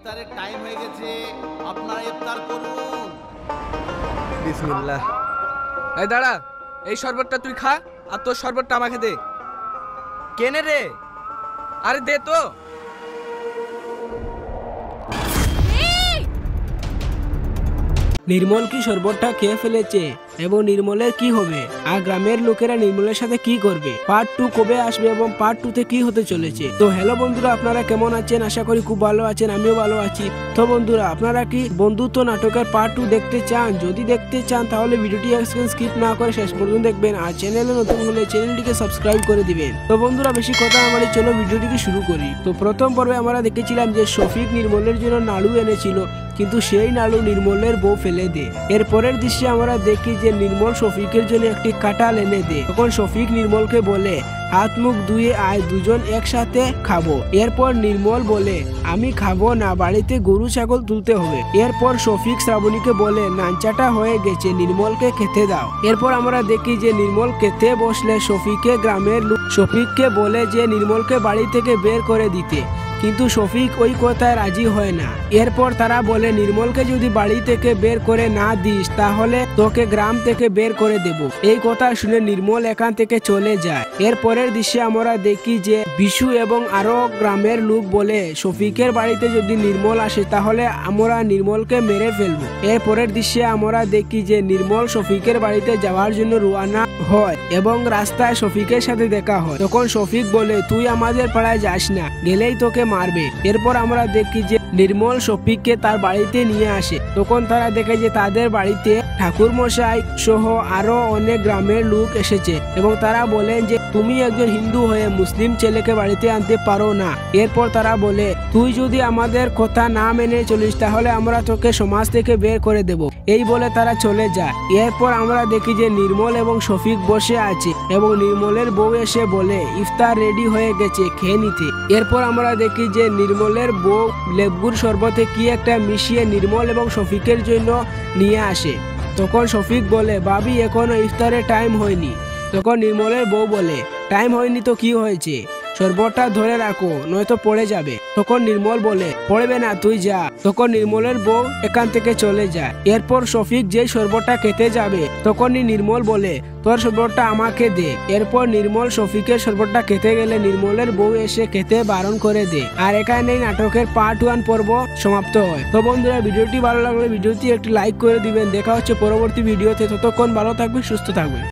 ইফতারের টাইম হয়ে গেছে, আপনারা ইফতার করুন। বিসমিল্লাহ। এই দাঁড়া, এই শরবতটা তুই খা আর তোর শরবতটা আমাকে দে। কেনে রে? আরে দে তো। নির্মল কি শরবতটা খেয়ে ফেলেছে এবং নির্মলের কি হবে আর গ্রামের লোকেরা নির্মলের সাথে কি করবে? পার্ট 2 কবে আসবে এবং পার্ট 2 তে কি হতে চলেছে? তো হ্যালো বন্ধুরা, আপনারা কেমন আছেন? আশা করি খুব ভালো আছেন, আমিও ভালো আছি। তো বন্ধুরা, আপনারা কি বন্ধুত্ব নাটকের পার্ট 2 দেখতে চান? যদি দেখতে চান তাহলে ভিডিওটি স্কিপ না করে শেষ পর্যন্ত দেখবেন আর চ্যানেলে নতুন হলে চ্যানেলটিকে সাবস্ক্রাইব করে দিবেন। তো বন্ধুরা, বেশি কথা না বলে চলো ভিডিওটিকে শুরু করি। তো প্রথম পর্বে আমরা দেখেছিলাম যে শফিক নির্মলের জন্য নাড়ু এনেছিল, কিন্তু সেই নাড়ু নির্মলের বউ ফেলে দেয়। এর পরের দৃশ্যে আমরা দেখি যে নির্মল শফিকের জন্য একটি কাঁঠাল এনে দেয়। তখন শফিক নির্মলকে বলে হাত মুখ ধুয়ে আয়, দুজন একসাথে খাবো। এরপর নির্মল বলে আমি খাবো না, বাড়িতে গরু ছাগল তুলতে হবে। এরপর শফিক শ্রাবণীকে বলে নাঞ্চাটা হয়ে গেছে, নির্মলকে খেতে দাও। এরপর আমরা দেখি যে নির্মল খেতে বসলে শফিকে গ্রামের লোক শফিককে বলে যে নির্মলকে বাড়ি থেকে বের করে দিতে, কিন্তু শফিক ওই কথায় রাজি হয় না। এরপর তারা বলে নির্মলকে যদি বাড়ি থেকে বের করে না দিস তাহলে তোকে গ্রাম থেকে বের করে দেব। এই কথা শুনে নির্মল এখান থেকে চলে যায়। এর পরের দৃশ্যে আমরা দেখি যে বিশু এবং আরো গ্রামের লোক বলে শফিকের বাড়িতে যদি নির্মল আসে তাহলে আমরা নির্মলকে মেরে ফেলবো। এর পরের দৃশ্যে আমরা দেখি যে নির্মল শফিকের বাড়িতে যাওয়ার জন্য রওনা হয় এবং রাস্তায় শফিকের সাথে দেখা হয়। তখন শফিক বলে তুই আমাদের পাড়ায় যাস না, গেলেই তোকে মারবে। এরপর আমরা দেখি যে নির্মল শফিককে তার বাড়িতে নিয়ে আসে। তখন তারা দেখে যে তাদের বাড়িতে ঠাকুর মশাই সহ আরো অনেক গ্রামের লোক এসেছে এবং তারা বলেন যে তুমি একজন হিন্দু হয়ে মুসলিম ছেলেকে বাড়িতে আনতে পারো না। এরপর তারা বলে তুই যদি আমাদের কথা না মেনে চলিস তাহলে আমরা তোকে সমাজ থেকে বের করে দেব। এই বলে তারা চলে যায়। এরপর আমরা দেখি যে নির্মল এবং শফিক বসে আছে এবং নির্মলের বউ এসে বলে ইফতার রেডি হয়ে গেছে, খেয়ে নিতে। এরপর আমরা দেখি যে নির্মলের বউ লেবুর শরবতে কি একটা মিশিয়ে নির্মল এবং শফিকের জন্য নিয়ে আসে। তখন শফিক বলে ভাবি এখনো ইফতারের টাইম হয়নি। তখন নির্মলের বউ বলে টাইম হয়নি তো কি হয়েছে, শরবতটা ধরে রাখো নয়তো পড়ে যাবে। তখন নির্মল বলে পড়বে না, তুই যা। তখন নির্মলের বউ এখান থেকে চলে যায়। এরপর শফিক যে শরবতটা খেতে যাবে তখনই নির্মল বলে তোর শরবতটা আমাকে দে। এরপর নির্মল শফিকের শরবতটা খেতে গেলে নির্মলের বউ এসে খেতে বারণ করে দেয়। আর এখানেই নাটকের পার্ট 1 পর্ব সমাপ্ত হয়। তো বন্ধুরা, ভিডিওটি ভালো লাগলে ভিডিওটি একটি লাইক করে দিবেন। দেখা হচ্ছে পরবর্তী ভিডিওতে। ততক্ষণ ভালো থাকবেন, সুস্থ থাকবেন।